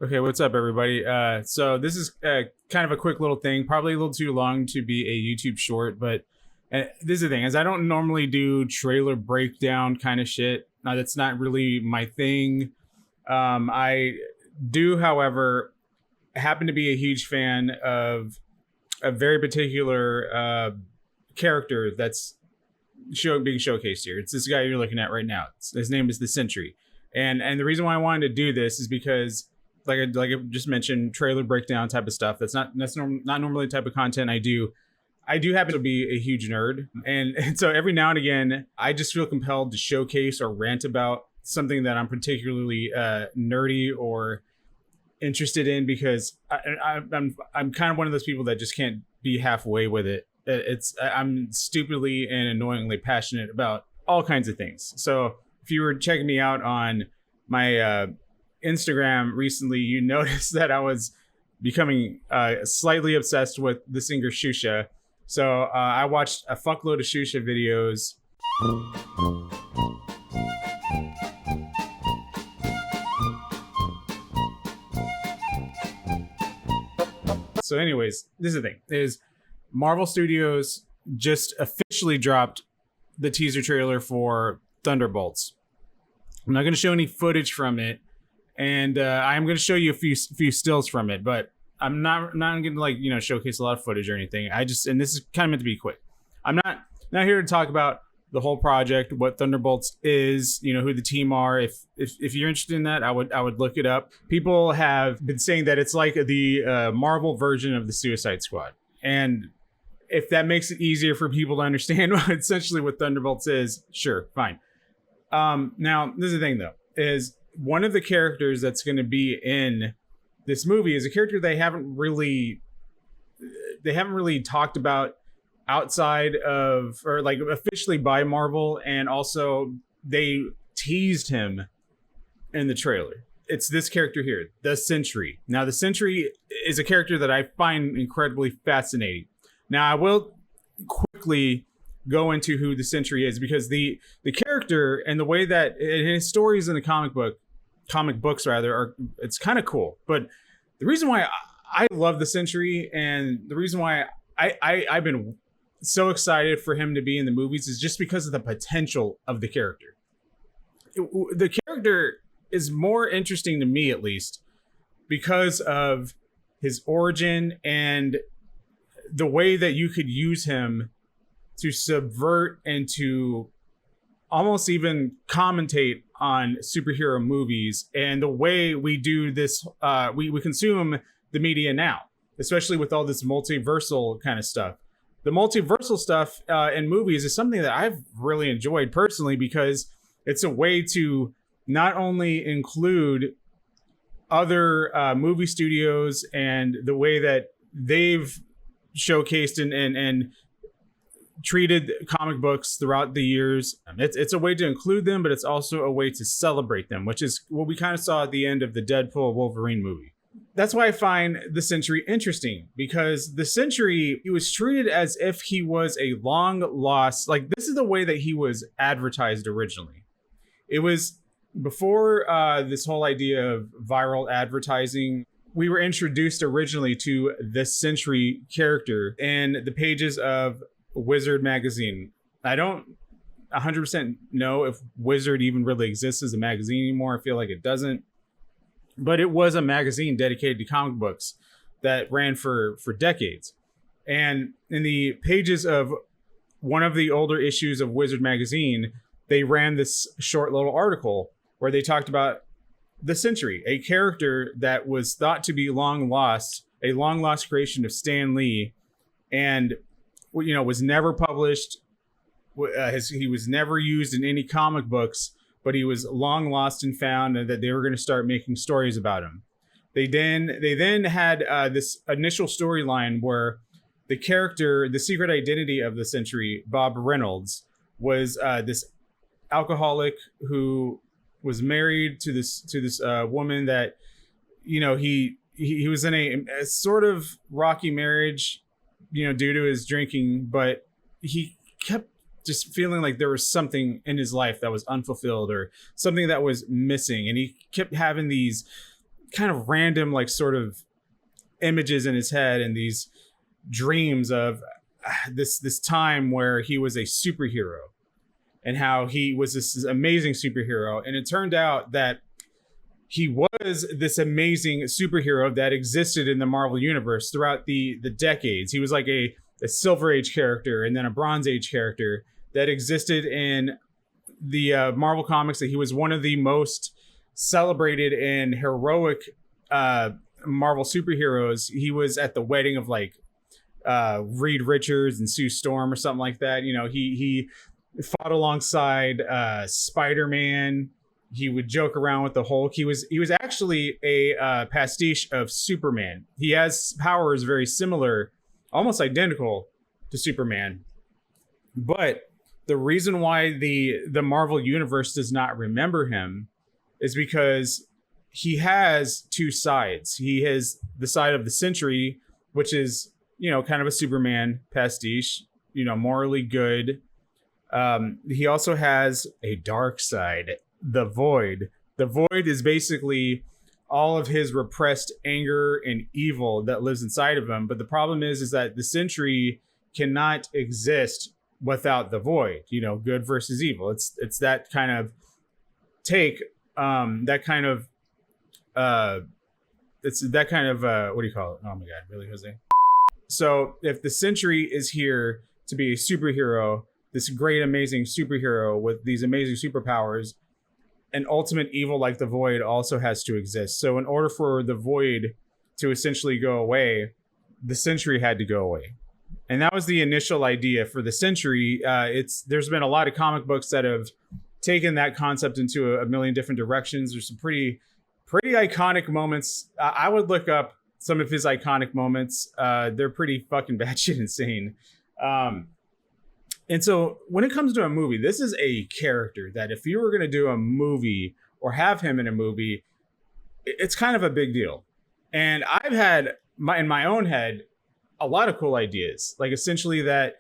Okay, what's up, everybody? So this is kind of a quick little thing, probably a little too long to be a YouTube short, but this is the thing, is I don't normally do trailer breakdown kind of shit. That's not really my thing. I do, however, happen to be a huge fan of a very particular character that's being showcased here. It's this guy you're looking at right now. His name is the Sentry. And the reason why I wanted to do this is because like I just mentioned, trailer breakdown type of stuff. That's not normally the type of content I do. I do happen to be a huge nerd, and so every now and again, I just feel compelled to showcase or rant about something that I'm particularly nerdy or interested in, because I'm kind of one of those people that just can't be halfway with it. I'm stupidly and annoyingly passionate about all kinds of things. So if you were checking me out on my Instagram recently, you noticed that I was becoming slightly obsessed with the singer Shusha. So I watched a fuckload of Shusha videos. So anyways, this is the thing, is Marvel Studios just officially dropped the teaser trailer for Thunderbolts. I'm not going to show any footage from it, and I'm going to show you a few stills from it, but I'm not going to showcase a lot of footage or anything. And this is kind of meant to be quick. I'm not here to talk about the whole project, what Thunderbolts is, who the team are. If you're interested in that, I would look it up. People have been saying that it's like the Marvel version of the Suicide Squad, and if that makes it easier for people to understand essentially what Thunderbolts is, sure, fine. Now, this is the thing, though, is one of the characters that's going to be in this movie is a character they haven't really talked about outside of, or like officially by Marvel, and also they teased him in the trailer. It's this character here, the Sentry. Now, the Sentry is a character that I find incredibly fascinating. Now, I will quickly go into who the Sentry is, because the character and the way that his stories in the comic books are, it's kind of cool. But the reason why I love the Sentry, and the reason why I've been so excited for him to be in the movies, is just because of the potential of the character. The character is more interesting to me, at least, because of his origin and the way that you could use him to subvert and to almost even commentate on superhero movies, and the way we do this, we consume the media now, especially with all this multiversal kind of stuff. The multiversal stuff in movies is something that I've really enjoyed personally, because it's a way to not only include other movie studios and the way that they've showcased and treated comic books throughout the years. It's a way to include them, but it's also a way to celebrate them, which is what we kind of saw at the end of the Deadpool Wolverine movie. That's why I find the Sentry interesting, because the Sentry, he was treated as if he was a long lost, like, this is the way that he was advertised originally. It was before this whole idea of viral advertising. We were introduced originally to this Sentry character in the pages of Wizard magazine. I don't 100% know if Wizard even really exists as a magazine anymore. I feel like it doesn't. But it was a magazine dedicated to comic books that ran for decades. And in the pages of one of the older issues of Wizard magazine, they ran this short little article where they talked about the Sentry, a character that was thought to be long lost, a long lost creation of Stan Lee, and was never published. He was never used in any comic books, but he was long lost and found, and that they were going to start making stories about him. They then had this initial storyline where the character, the secret identity of the Sentry, Bob Reynolds, was this alcoholic who was married to this woman that, he was in a sort of rocky marriage, due to his drinking, but he kept just feeling like there was something in his life that was unfulfilled, or something that was missing. And he kept having these kind of random, like, sort of images in his head and these dreams of this time where he was a superhero and how he was this amazing superhero. And it turned out that he was this amazing superhero that existed in the Marvel universe throughout the decades. He was like a Silver Age character and then a Bronze Age character that existed in the Marvel comics. That he was one of the most celebrated and heroic Marvel superheroes. He was at the wedding of like Reed Richards and Sue Storm or something like that. You know, he fought alongside Spider-Man. He would joke around with the Hulk. He was actually a pastiche of Superman. He has powers very similar, almost identical to Superman. But the reason why the Marvel universe does not remember him is because he has two sides. He has the side of the Sentry, which is, you know, kind of a Superman pastiche, you know, morally good. He also has a dark side, the Void. The Void is basically all of his repressed anger and evil that lives inside of him. But the problem is that the Sentry cannot exist without the Void. You know, good versus evil. It's that kind of take. That kind of. It's that kind of. What do you call it? Oh my God! Really, Jose? So if the Sentry is here to be a superhero, this great, amazing superhero with these amazing superpowers, an ultimate evil like the Void also has to exist. So in order for the Void to essentially go away, the Sentry had to go away. And that was the initial idea for the Sentry. There's been a lot of comic books that have taken that concept into a million different directions. There's some pretty iconic moments. I would look up some of his iconic moments. They're pretty fucking batshit insane. And so when it comes to a movie, this is a character that if you were going to do a movie or have him in a movie, it's kind of a big deal. And I've had in my own head a lot of cool ideas, like essentially that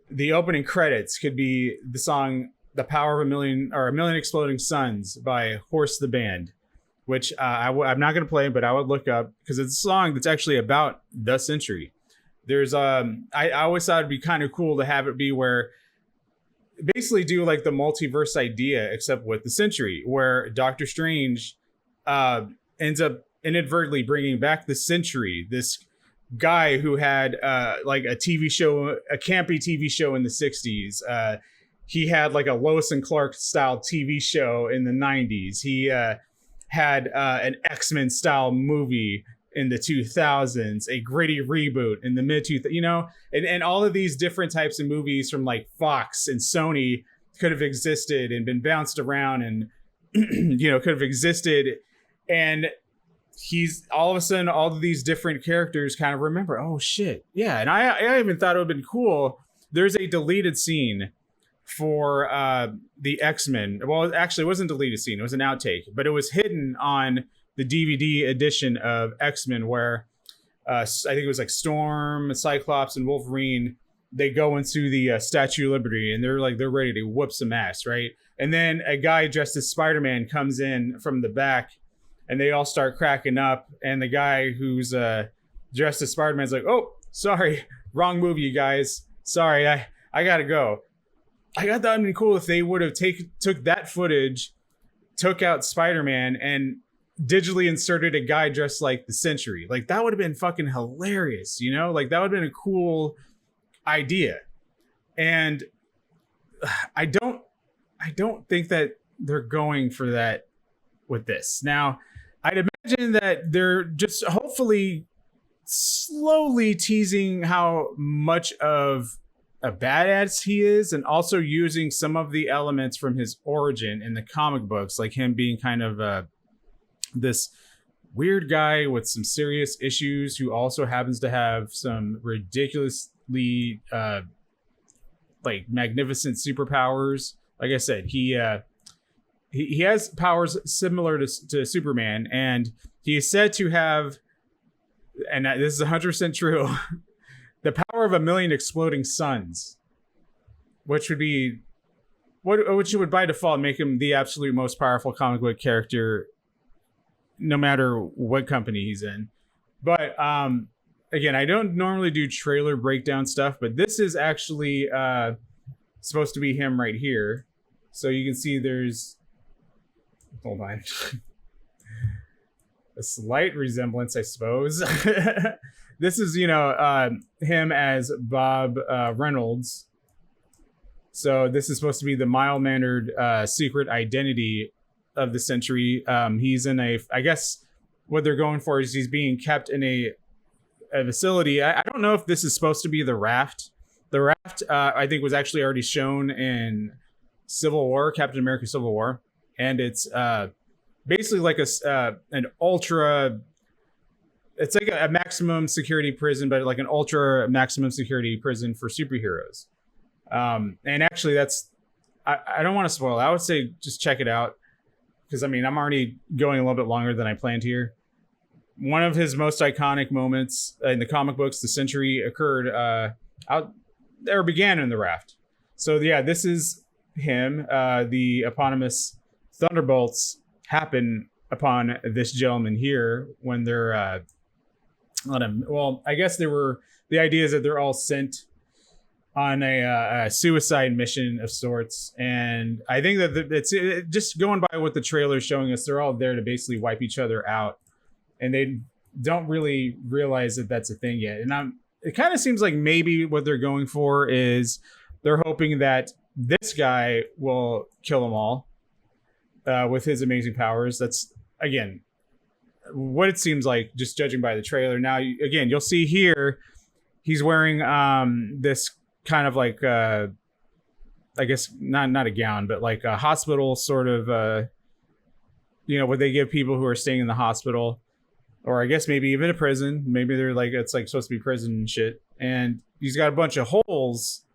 the opening credits could be the song "The Power of a Million" or "A Million Exploding Suns" by Horse the Band, which I'm not going to play, but I would look up because it's a song that's actually about the Sentry. There's I always thought it'd be kind of cool to have it be where basically do like the multiverse idea, except with the Sentry, where Doctor Strange ends up inadvertently bringing back the Sentry, this guy who had like a TV show, a campy TV show in the 60s. He had like a Lois and Clark style TV show in the 90s. He had an X-Men style movie in the 2000s, a gritty reboot in the mid 2000s, you know, and all of these different types of movies from like Fox and Sony could have existed and been bounced around and, you know, could have existed. And he's all of a sudden, all of these different characters kind of remember, oh shit. Yeah. And I even thought it would have been cool. There's a deleted scene for the X-Men. Well, actually it wasn't a deleted scene. It was an outtake, but it was hidden on the DVD edition of X-Men where I think it was like Storm, Cyclops, and Wolverine, they go into the Statue of Liberty and they're ready to whoop some ass, right? And then a guy dressed as Spider-Man comes in from the back and they all start cracking up. And the guy who's dressed as Spider-Man's like, oh, sorry, wrong movie, you guys. Sorry, I gotta go. I thought that would be cool if they would have took that footage, took out Spider-Man, and digitally inserted a guy dressed like the Sentry. Like that would have been fucking hilarious, you know? Like that would have been a cool idea. And I don't think that they're going for that with this. Now, I'd imagine that they're just hopefully slowly teasing how much of a badass he is, and also using some of the elements from his origin in the comic books, like him being kind of this weird guy with some serious issues who also happens to have some ridiculously like magnificent superpowers. Like I said, he has powers similar to Superman, and he is said to have, and this is 100% true, the power of 1 million exploding suns, which would be which would by default make him the absolute most powerful comic book character no matter what company he's in. But again, I don't normally do trailer breakdown stuff, but this is actually supposed to be him right here. So you can see there's, hold on, a slight resemblance, I suppose. This is, you know, him as Bob Reynolds. So this is supposed to be the mild-mannered secret identity of the Sentry. He's in a, I guess what they're going for is he's being kept in a facility. I don't know if this is supposed to be the Raft. The Raft, I think, was actually already shown in Civil War, Captain America Civil War. And it's basically like an ultra... It's like a maximum security prison, but like an ultra maximum security prison for superheroes. And actually that's, I don't want to spoil it. I would say just check it out. Because I mean, I'm already going a little bit longer than I planned here. One of his most iconic moments in the comic books, the Sentry, occurred began in the Raft. So yeah, this is him. The eponymous Thunderbolts happen upon this gentleman here when they're well, I guess the idea is that they're all sent on a suicide mission of sorts, and I think that it's just going by what the trailer is showing us. They're all there to basically wipe each other out, and they don't really realize that that's a thing yet. And it kind of seems like maybe what they're going for is they're hoping that this guy will kill them all with his amazing powers. That's, again, what it seems like, just judging by the trailer. Now, again, you'll see here, he's wearing this kind of like, I guess, not a gown, but like a hospital sort of, you know, what they give people who are staying in the hospital, or I guess maybe even a prison. Maybe they're like, it's like supposed to be prison and shit. And he's got a bunch of holes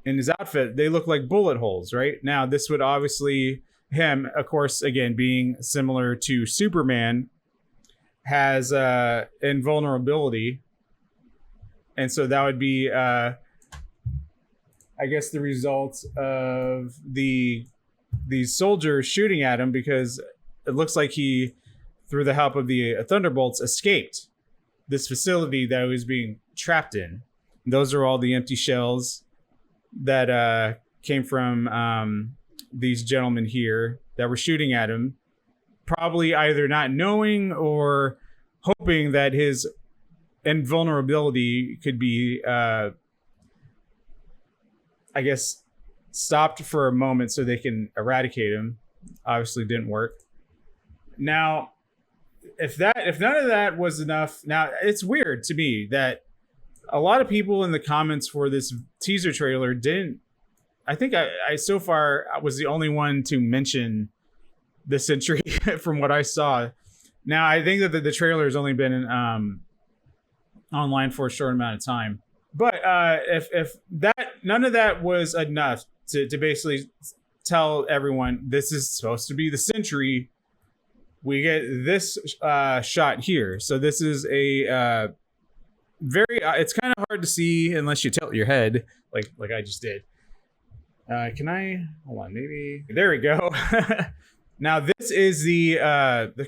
in his outfit. They look like bullet holes, right? Now, this would obviously, him, of course, again, being similar to Superman, has invulnerability, and so that would be I guess the result of these soldiers shooting at him, because it looks like he, through the help of the Thunderbolts, escaped this facility that he was being trapped in. And those are all the empty shells that came from these gentlemen here that were shooting at him, probably either not knowing or hoping that his invulnerability could be, I guess, stopped for a moment so they can eradicate him. Obviously didn't work. Now, if none of that was enough, now it's weird to me that a lot of people in the comments for this teaser trailer didn't, I think I so far was the only one to mention the Sentry from what I saw. Now, I think that the trailer has only been online for a short amount of time. But if that, none of that was enough to basically tell everyone this is supposed to be the Sentry, we get this shot here. So this is a very, it's kind of hard to see unless you tilt your head like I just did. Can I, hold on, maybe, there we go. Now, this is the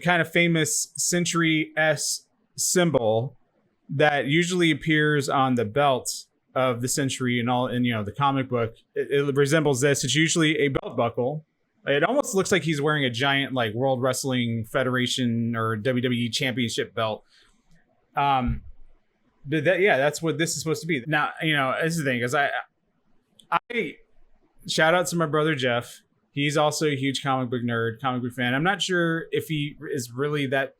kind of famous Sentry S symbol that usually appears on the belt of the Sentry and all, and you know, the comic book. It resembles this. It's usually a belt buckle. It almost looks like he's wearing a giant like World Wrestling Federation or WWE Championship belt. But that's what this is supposed to be. Now, you know, this is the thing, because I shout out to my brother Jeff. He's also a huge comic book nerd, comic book fan. I'm not sure if he is really that.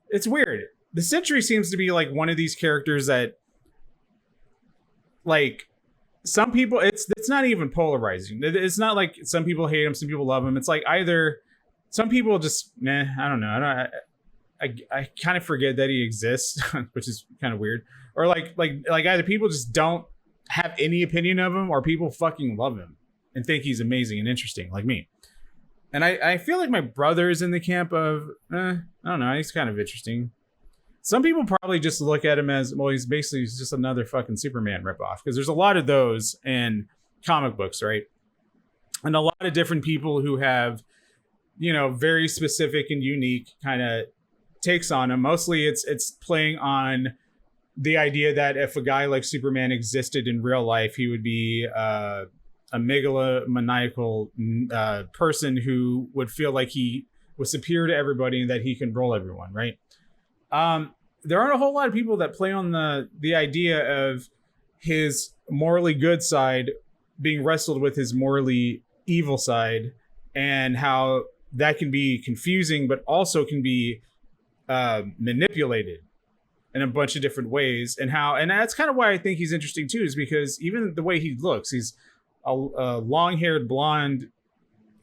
It's weird. The Sentry seems to be like one of these characters that, like, some people, it's not even polarizing. It's not like some people hate him, some people love him. It's like either some people just, I don't know. I kind of forget that he exists, which is kind of weird. Or like either people just don't have any opinion of him, or people fucking love him and think he's amazing and interesting, like me. And I feel like my brother is in the camp of, I don't know, he's kind of interesting. Some people probably just look at him as, well, he's basically just another fucking Superman ripoff, because there's a lot of those in comic books, right? And a lot of different people who have, you know, very specific and unique kind of takes on him. Mostly it's playing on the idea that if a guy like Superman existed in real life, he would be a megalomaniacal person who would feel like he was superior to everybody and that he can control everyone, right? There aren't a whole lot of people that play on the idea of his morally good side being wrestled with his morally evil side, and how that can be confusing, but also can be manipulated in a bunch of different ways. And that's kind of why I think he's interesting too, is because even the way he looks, he's a long-haired blonde,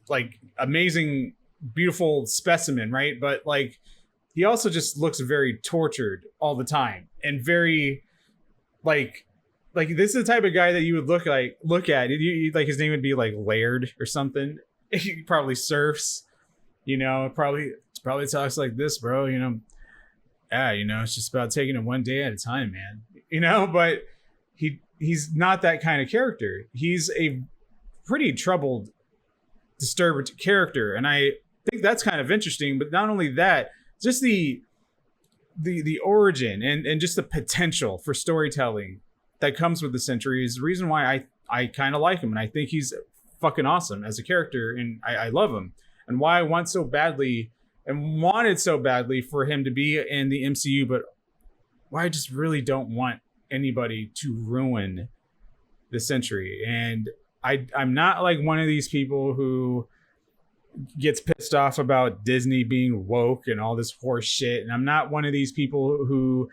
like amazing, beautiful specimen, right? But like, he also just looks very tortured all the time, and very like this is the type of guy that you would look at. Like his name would be like Laird or something. He probably surfs, probably talks like this, bro. It's just about taking it one day at a time, man. But he's not that kind of character. He's a pretty troubled, disturbed character, and I think that's kind of interesting. But not only that, just the origin and just the potential for storytelling that comes with the Sentry is the reason why I kind of like him, and I think he's fucking awesome as a character, and I love him, and why I wanted so badly for him to be in the MCU, but why I just really don't want anybody to ruin the Sentry. And I'm not like one of these people who gets pissed off about Disney being woke and all this horse shit, and I'm one of these people who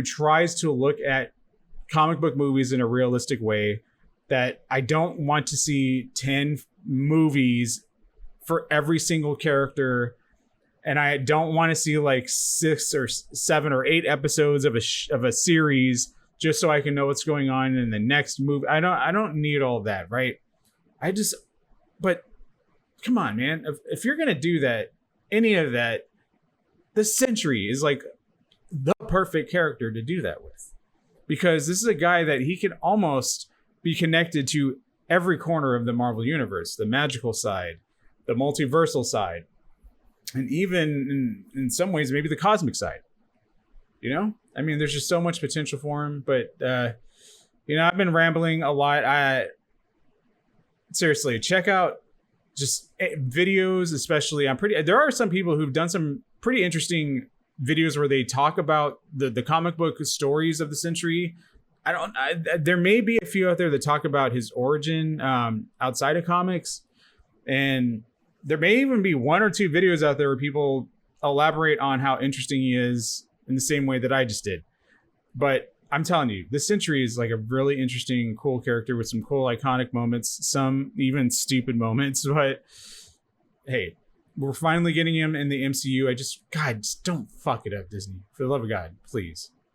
tries to look at comic book movies in a realistic way, that I don't want to see 10 movies for every single character, and I don't want to see like 6 or 7 or 8 episodes of a series just so I can know what's going on in the next movie. I don't need all that, right? But come on, man. If you're gonna do that, any of that, the Sentry is like the perfect character to do that with, because this is a guy that he can almost be connected to every corner of the Marvel universe, the magical side, the multiversal side, and even in some ways maybe the cosmic side. I mean, there's just so much potential for him. But I've been rambling a lot. Seriously, check out just videos, especially. There are some people who've done some pretty interesting videos where they talk about the comic book stories of the Sentry. There may be a few out there that talk about his origin outside of comics, and there may even be 1 or 2 videos out there where people elaborate on how interesting he is in the same way that I just did. But I'm telling you, the Sentry is like a really interesting, cool character with some cool, iconic moments, some even stupid moments. But hey, we're finally getting him in the MCU. God, just don't fuck it up, Disney. For the love of God, please.